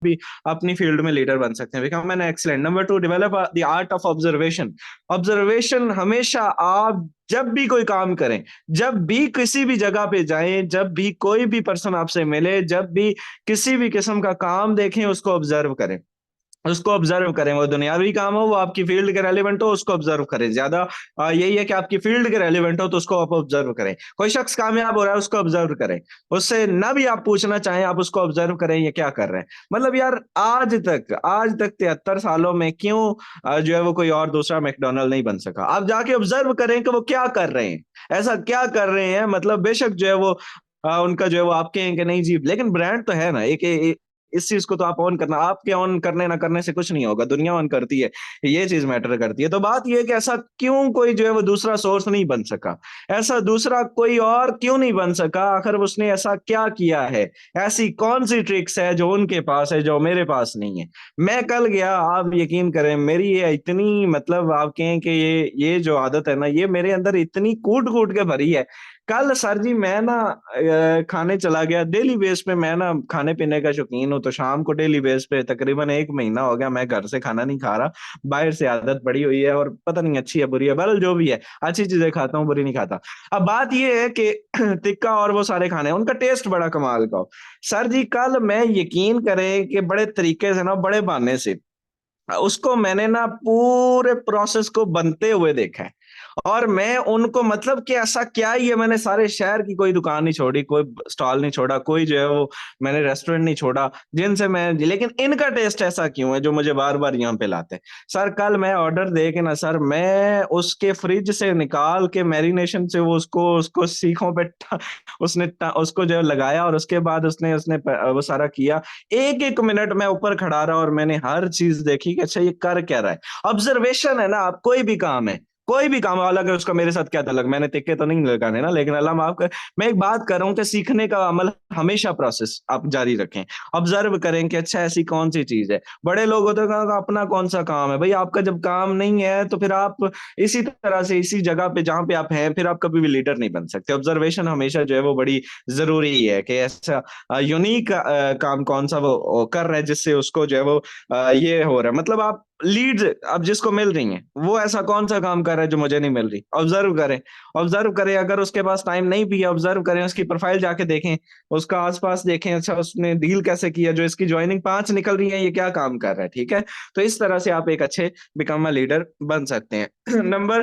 भी अपनी फील्ड में लीडर बन सकते हैं। Become an excellent. Number two, develop the art of observation. Observation हमेशा, आप जब भी कोई काम करें, जब भी किसी भी जगह पे जाएं, जब भी कोई भी पर्सन आपसे मिले, जब भी किसी भी किस्म का काम देखें, उसको ऑब्जर्व करें। उसको ऑब्जर्व करें, वो दुनियावी काम हो, वो आपकी फील्ड के रेलिवेंट हो, उसको ऑब्जर्व करें। ज्यादा यही है कि आपकी फील्ड के रेलिवेंट हो तो उसको आप ऑब्जर्व करें। कोई शख्स कामयाब हो रहा है, उसको ऑब्जर्व करें। उससे ना भी आप पूछना चाहें, आप उसको ऑब्जर्व करें ये क्या कर रहे हैं। मतलब यार, आज तक 73 सालों में क्यों जो है वो कोई और दूसरा मैकडोनल्ड नहीं बन सका। आप जाके ऑब्जर्व करें कि वो क्या कर रहे हैं, ऐसा क्या कर रहे हैं। मतलब बेशक जो है वो उनका जो है वो आपके हैं कि नहीं जी, लेकिन ब्रांड तो है ना एक, इस चीज को तो आप ऑन करना, आपके ऑन करने ना करने से कुछ नहीं होगा, दुनिया ऑन करती है, ये चीज मैटर करती है। तो बात ये है कि ऐसा क्यों कोई जो है वो दूसरा सोर्स नहीं बन सका, ऐसा दूसरा कोई और क्यों नहीं बन सका, आखिर उसने ऐसा क्या किया है, ऐसी कौन सी ट्रिक्स है जो उनके पास है जो मेरे पास नहीं है। मैं कल गया, आप यकीन करें, मेरी ये इतनी, मतलब आप कहें कि ये जो आदत है ना, ये मेरे अंदर इतनी कूट कूट के भरी है। कल सर जी मैं ना खाने चला गया, डेली बेस पे मैं ना खाने पीने का शौकीन हूँ, तो शाम को डेली बेस पे तकरीबन 1 महीना हो गया मैं घर से खाना नहीं खा रहा। बाहर से आदत पड़ी हुई है, और पता नहीं अच्छी है बुरी है, बहरहाल जो भी है, अच्छी चीजें खाता हूँ, बुरी नहीं खाता। अब बात ये है कि टिक्का और वो सारे खाने, उनका टेस्ट बड़ा कमाल का हो। सर जी कल मैं, यकीन करें कि बड़े तरीके से ना, बड़े बहाने से उसको मैंने ना पूरे प्रोसेस को बनते हुए देखा है। और मैं उनको, मतलब कि ऐसा क्या ही है, मैंने सारे शहर की कोई दुकान नहीं छोड़ी, कोई स्टॉल नहीं छोड़ा, कोई जो है वो मैंने रेस्टोरेंट नहीं छोड़ा जिनसे मैं, लेकिन इनका टेस्ट ऐसा क्यों है जो मुझे बार बार यहाँ पे लाते हैं। सर कल मैं ऑर्डर दे के ना सर, मैं उसके फ्रिज से निकाल के मैरिनेशन से वो उसको उसको सीखों पे उसको जो है लगाया, और उसके बाद उसने उसने वो सारा किया। एक एक मिनट मैं ऊपर खड़ा रहा और मैंने हर चीज देखी कि अच्छा ये कर क्या रहा है। ऑब्जर्वेशन है ना, आप कोई भी काम है, कोई भी काम, हालांकि उसका मेरे साथ क्या तलक, मैंने तिक्के तो नहीं लगाने ना, लेकिन अल्लाह माफ कर, मैं एक बात कर रहा हूँ कि सीखने का अमल हमेशा प्रोसेस आप जारी रखें। ऑब्जर्व करें कि अच्छा ऐसी कौन सी चीज है। बड़े लोग होते हैं कि अपना कौन सा काम है भाई, आपका जब काम नहीं है तो फिर आप इसी तरह से इसी जगह पे जहां पे आप हैं, फिर आप कभी भी लीडर नहीं बन सकते। ऑब्जर्वेशन हमेशा जो है वो बड़ी जरूरी है कि ऐसा यूनिक काम कौन सा वो कर रहा है जिससे उसको जो है वो ये हो रहा है। मतलब आप लीड्स अब जिसको मिल रही हैं, वो ऐसा कौन सा काम कर रहा है जो मुझे नहीं मिल रही। ऑब्जर्व करें, ऑब्जर्व करें, अगर उसके पास टाइम नहीं भी है, ऑब्जर्व करें, उसकी प्रोफाइल जाके देखें, उसका आसपास देखें, अच्छा उसने डील कैसे किया, जो इसकी ज्वाइनिंग 5 निकल रही है, ये क्या काम कर रहा है। ठीक है, तो इस तरह से आप एक अच्छे बिकम अ लीडर बन सकते हैं। Number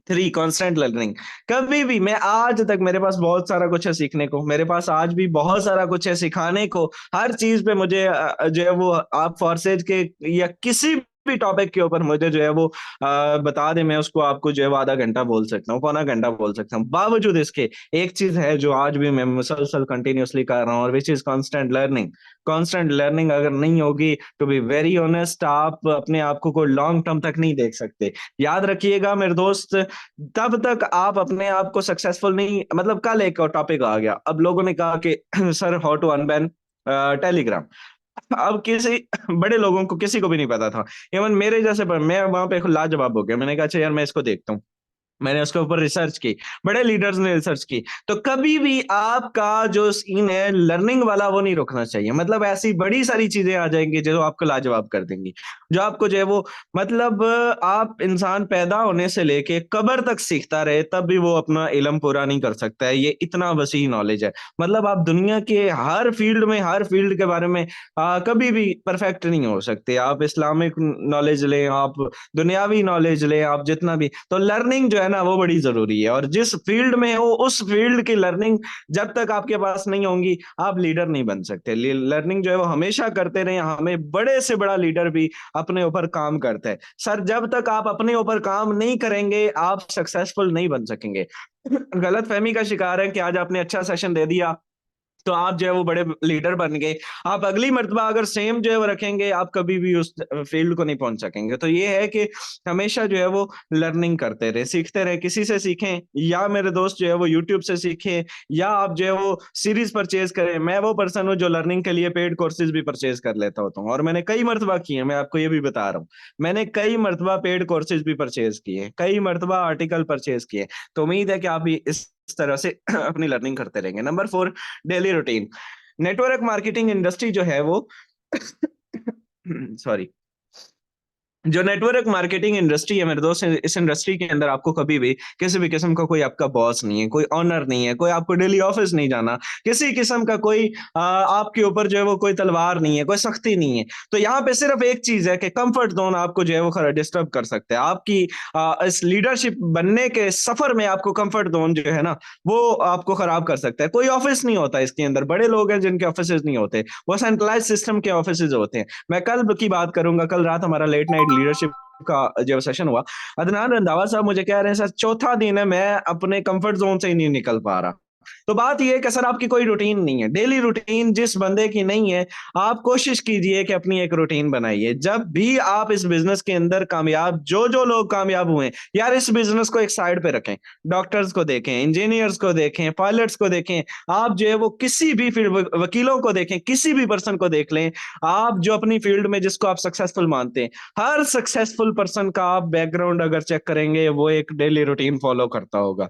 3, constant learning. कभी भी, मैं आज तक, मेरे पास बहुत सारा कुछ है सीखने को, मेरे पास आज भी बहुत सारा कुछ है सिखाने को। हर चीज पे मुझे जो है वो आप फॉरसेज के या किसी भी टॉपिक के ऊपर मुझे जो है वो बता दे, मैं उसको आपको जो है वो आधा घंटा बोल सकता हूँ, पौना घंटा बोल सकता हूँ। बावजूद इसके एक चीज है जो आज भी मैं मुसलसल कंटिन्यूअसली कर रहा हूँ, और which is constant learning. Constant learning अगर नहीं होगी, टू बी वेरी ऑनेस्ट, आप अपने आप को कोई लॉन्ग टर्म तक नहीं देख सकते। याद रखिएगा मेरे दोस्त, तब तक आप अपने आप को सक्सेसफुल नहीं, मतलब कल एक और टॉपिक आ गया, अब लोगों ने कहा कि sir how to unban Telegram. अब किसी बड़े लोगों को, किसी को भी नहीं पता था, इवन मेरे जैसे, पर मैं वहां पे लाजवाब हो गया, मैंने कहा अच्छा यार मैं इसको देखता हूँ। मैंने उसके ऊपर रिसर्च की, बड़े लीडर्स ने रिसर्च की। तो कभी भी आपका जो सीन है लर्निंग वाला, वो नहीं रुकना चाहिए। मतलब ऐसी बड़ी सारी चीजें आ जाएंगी जो आपको लाजवाब कर देंगी, जो आपको जो है वो, मतलब आप इंसान पैदा होने से लेके कब्र तक सीखता रहे तब भी वो अपना इल्म पूरा नहीं कर सकता है। ये इतना वसी नॉलेज है। मतलब आप दुनिया के हर फील्ड में, हर फील्ड के बारे में कभी भी परफेक्ट नहीं हो सकते। आप इस्लामिक नॉलेज लें, आप दुनियावी नॉलेज लें, आप जितना भी, तो लर्निंग जो है ना वो बड़ी जरूरी है। और जिस फील्ड में हो, उस फील्ड की लर्निंग जब तक आपके पास नहीं होंगी, आप लीडर नहीं बन सकते। लर्निंग जो है वो हमेशा करते रहे। हमें बड़े से बड़ा लीडर भी अपने ऊपर काम करता है। सर जब तक आप अपने ऊपर काम नहीं करेंगे, आप सक्सेसफुल नहीं बन सकेंगे। गलत फहमी का शिकार है कि आज आपने अच्छा सेशन दे दिया तो आप जो है वो बड़े लीडर बन गए। आप अगली मर्तबा अगर सेम जो है वो रखेंगे, आप कभी भी उस फील्ड को नहीं पहुंच सकेंगे। तो ये है कि हमेशा जो है वो लर्निंग करते रहे, सीखते रहे। किसी से सीखें, या मेरे दोस्त जो है वो यूट्यूब से सीखें, या आप जो है वो सीरीज परचेज करें। मैं वो पर्सन हूँ जो लर्निंग के लिए पेड कोर्सेज भी परचेज कर लेता होता हूँ, और मैंने कई मर्तबा किए हैं, मैं आपको ये भी बता रहा हूँ। मैंने कई मर्तबा पेड कोर्सेज भी परचेज किए, कई मर्तबा आर्टिकल परचेज किए। तो उम्मीद है कि आप भी इस तरह से अपनी लर्निंग करते रहेंगे। Number 4, daily routine. Network marketing industry जो है वो सॉरी, जो नेटवर्क मार्केटिंग इंडस्ट्री है मेरे दोस्त, इस इंडस्ट्री के अंदर आपको कभी भी किसी भी किस्म का कोई आपका बॉस नहीं है, कोई ऑनर नहीं है, कोई आपको डेली ऑफिस नहीं जाना, किसी किस्म का कोई आपके ऊपर जो है वो कोई तलवार नहीं है, कोई सख्ती नहीं है। तो यहाँ पे सिर्फ एक चीज है कि कंफर्ट जोन आपको जो है वो डिस्टर्ब कर सकते हैं। आपकी इस लीडरशिप बनने के सफर में आपको कंफर्ट जोन जो है ना वो आपको खराब कर सकता है। कोई ऑफिस नहीं होता इसके अंदर, बड़े लोग हैं जिनके ऑफिस नहीं होते, वो सेंट्रलाइज सिस्टम के ऑफिस होते हैं। मैं कल की बात करूंगा, कल रात हमारा लेट नाइट लीडरशिप का जो सेशन हुआ, अदनान रंधावा साहब मुझे कह रहे हैं सर चौथा दिन है मैं अपने कंफर्ट जोन से ही नहीं निकल पा रहा। तो बात यह है कि सर आपकी कोई रूटीन नहीं है, डेली रूटीन जिस बंदे की नहीं है, आप कोशिश कीजिए कि अपनी एक रूटीन बनाइए। जब भी आप इस बिजनेस के अंदर कामयाब, जो जो लोग कामयाब हुए यार, इस बिजनेस को एक साइड पे रखें, डॉक्टर्स को देखें, इंजीनियर्स को देखें, पायलट्स को देखें, आप जो है वो किसी भी फील्ड, वकीलों को देखें, किसी भी पर्सन को देख लें, आप जो अपनी फील्ड में जिसको आप सक्सेसफुल मानते हैं, हर सक्सेसफुल पर्सन का आप बैकग्राउंड अगर चेक करेंगे, वो एक डेली रूटीन फॉलो करता होगा,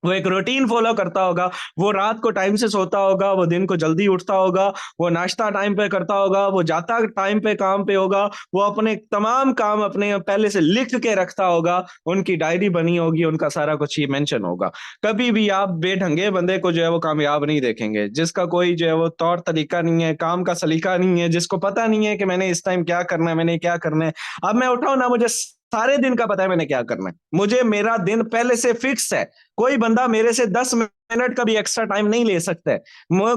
वो एक रूटीन फॉलो करता होगा, वो रात को टाइम से सोता होगा, वो दिन को जल्दी उठता होगा, वो नाश्ता टाइम पे करता होगा, वो जाता टाइम पे काम पे होगा, वो अपने तमाम काम अपने पहले से लिख के रखता होगा, उनकी डायरी बनी होगी, उनका सारा कुछ ही मेंशन होगा। कभी भी आप बेढंगे बंदे को जो है वो कामयाब नहीं देखेंगे, जिसका कोई जो है वो तौर तरीका नहीं है, काम का सलीका नहीं है, जिसको पता नहीं है कि मैंने इस टाइम क्या करना है, मैंने क्या करना है। अब मैं उठाऊं ना, मुझे सारे दिन का पता है मैंने क्या करना है, मुझे मेरा दिन पहले से फिक्स है। कोई बंदा मेरे से 10 मिनट का भी एक्स्ट्रा टाइम नहीं ले सकता है।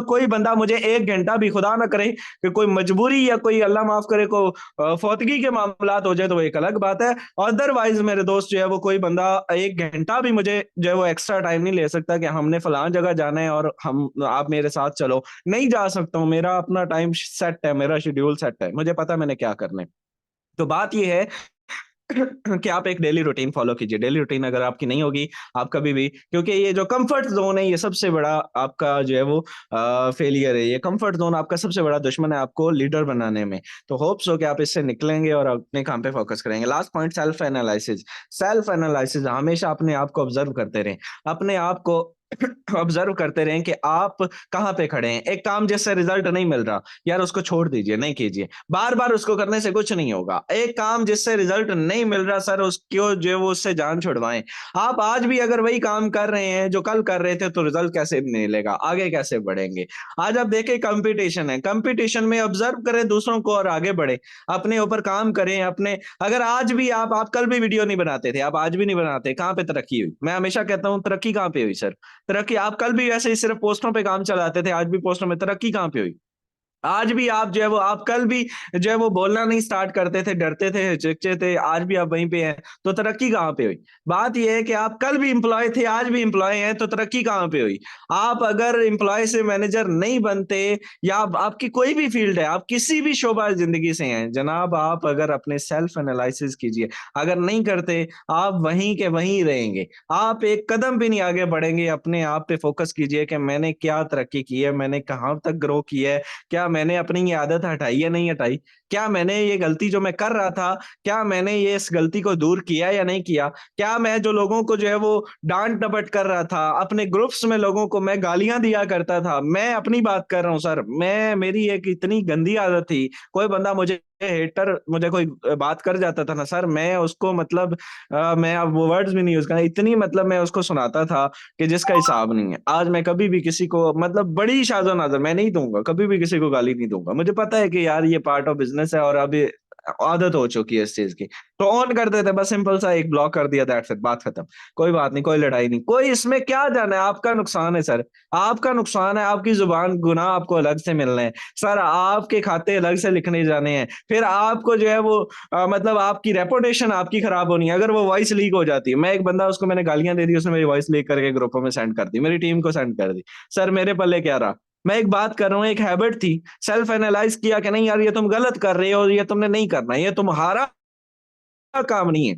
कोई बंदा मुझे 1 घंटा भी, खुदा ना करे कि कोई मजबूरी या कोई अल्लाह माफ करे को फौतगी के मामलात हो जाए तो वो एक अलग बात है। अदरवाइज मेरे दोस्त जो है वो कोई बंदा 1 घंटा भी मुझे जो है वो एक्स्ट्रा टाइम नहीं ले सकता कि हमने फलां जगह जाना है और हम आप मेरे साथ चलो, नहीं जा सकता हूँ। मेरा अपना टाइम सेट है, मेरा शेड्यूल सेट है, मुझे पता है मैंने क्या करना है। तो बात यह है कि आप एक डेली रूटीन फॉलो कीजिए। डेली रूटीन अगर आपकी नहीं होगी, आप कभी भी, क्योंकि ये जो कंफर्ट जोन है ये सबसे बड़ा आपका जो है वो फेलियर है, ये कंफर्ट जोन आपका सबसे बड़ा दुश्मन है आपको लीडर बनाने में। तो होप्स हो कि आप इससे निकलेंगे और अपने काम पे फोकस करेंगे। Last point, self analysis. Self analysis, हमेशा अपने आप को ऑब्जर्व करते रहें, अपने आप को ऑब्जर्व करते रहें कि आप कहाँ पे खड़े हैं। एक काम जिससे रिजल्ट नहीं मिल रहा, यार उसको छोड़ दीजिए, नहीं कीजिए, बार बार उसको करने से कुछ नहीं होगा। एक काम जिससे रिजल्ट नहीं मिल रहा सर, उसको जो वो उससे जान छुड़वाएं। आप आज भी अगर वही काम कर रहे हैं जो कल कर रहे थे, तो रिजल्ट कैसे मिलेगा, आगे कैसे बढ़ेंगे। आज आप देखें कंपटीशन है, कंपटीशन में ऑब्जर्व करें दूसरों को और आगे बढ़े, अपने ऊपर काम करें। अपने, अगर आज भी आप कल भी वीडियो नहीं बनाते थे, आप आज भी नहीं बनाते, कहाँ पे तरक्की हुई। मैं हमेशा कहता हूँ तरक्की कहाँ पे हुई सर, तरक्की, आप कल भी वैसे ही सिर्फ पोस्टों पे काम चलाते थे, आज भी पोस्टों में, तरक्की कहाँ पे हुई। आज भी आप जो है वो, आप कल भी जो है वो बोलना नहीं स्टार्ट करते थे, डरते थे, हिचकते थे, आज भी आप वहीं पे हैं, तो तरक्की कहाँ पे हुई। बात यह है कि आप कल भी एम्प्लॉय थे, आज भी एम्प्लॉय हैं, तो तरक्की कहाँ पे हुई। आप अगर एम्प्लॉय से मैनेजर नहीं बनते, या आपकी कोई भी फील्ड है, आप किसी भी शोबा जिंदगी से हैं जनाब, आप अगर अपने सेल्फ एनालिसिस कीजिए, अगर नहीं करते आप वहीं के वहीं रहेंगे, आप एक कदम भी नहीं आगे बढ़ेंगे। अपने आप पे फोकस कीजिए कि मैंने क्या तरक्की की है, मैंने कहाँ तक ग्रो किया है, क्या मैंने अपनी ये आदत हटाई या नहीं हटाई, क्या मैंने ये गलती जो मैं कर रहा था, क्या मैंने ये इस गलती को दूर किया या नहीं किया, क्या मैं जो लोगों को जो है वो डांट डपट कर रहा था, अपने ग्रुप्स में लोगों को मैं गालियां दिया करता था। मैं अपनी बात कर रहा हूँ सर, मैं, मेरी एक इतनी गंदी आदत थी, कोई बंदा मुझे हेटर, मुझे कोई बात कर जाता था ना सर, मैं उसको मतलब मैं अब वो वर्ड्स भी नहीं यूज करना, इतनी मतलब मैं उसको सुनाता था कि जिसका हिसाब नहीं है। आज मैं कभी भी किसी को मतलब बड़ी शाजो नाजर मैं नहीं दूंगा, कभी भी किसी को गाली नहीं दूंगा। मुझे पता है कि यार ये पार्ट ऑफ बिजनेस है और अभी आदत हो चुकी है इस चीज की। तो ऑन कर देते, बस सिंपल सा एक ब्लॉक कर दिया, दैट्स इट, बात खत्म। कोई बात नहीं, कोई लड़ाई नहीं, कोई इसमें क्या जाना है, आपका नुकसान है सर, आपका नुकसान है, आपकी जुबान गुनाह आपको अलग से मिलने हैं सर, आपके खाते अलग से लिखने जाने हैं, फिर आपको जो है वो मतलब आपकी रेपुटेशन आपकी खराब होनी है अगर वो वॉइस लीक हो जाती है। मैं एक बंदा, उसको मैंने गालियां दे दी, उसने मेरी वॉइस लीक करके ग्रुपों में सेंड कर दी, मेरी टीम को सेंड कर दी। सर मेरे पल्ले क्या रहा। मैं एक बात कर रहा हूँ, एक हैबिट थी, सेल्फ एनालाइज किया कि नहीं यार ये तुम गलत कर रहे हो, ये तुमने नहीं करना, ये तुम्हारा काम नहीं है,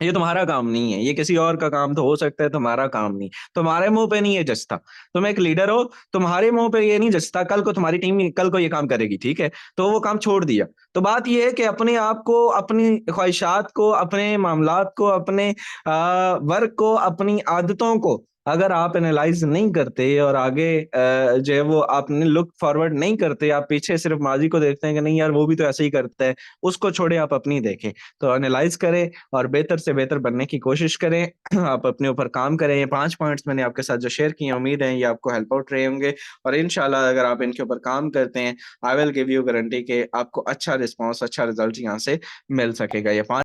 ये तुम्हारा काम नहीं है, ये किसी और का काम तो हो सकता है, तुम्हारा काम नहीं, तुम्हारे मुंह पे नहीं है जचता। तुम एक लीडर हो, तुम्हारे मुंह पे ये नहीं जचता, कल को तुम्हारी टीम कल को ये काम करेगी, ठीक है, तो वो काम छोड़ दिया। तो बात ये है कि अपने आप को, अपनी ख्वाहिशात को, अपने मामलात को, अपने वर्क को, अपनी आदतों को अगर आप एनालाइज नहीं करते और आगे जो है वो आपने लुक फॉरवर्ड नहीं करते, आप पीछे सिर्फ माजी को देखते हैं कि नहीं यार वो भी तो ऐसे ही करता है, उसको छोड़े आप अपनी देखें। तो एनालाइज करें और बेहतर से बेहतर बनने की कोशिश करें। आप अपने ऊपर काम करें। ये 5 पॉइंट्स मैंने आपके साथ जो शेयर किए, उम्मीद है ये आपको हेल्प आउट रहे होंगे, और इंशाल्लाह अगर आप इनके ऊपर काम करते हैं, I will give you guarantee कि आपको अच्छा रिस्पॉन्स, अच्छा रिजल्ट यहाँ से मिल सकेगा। ये 5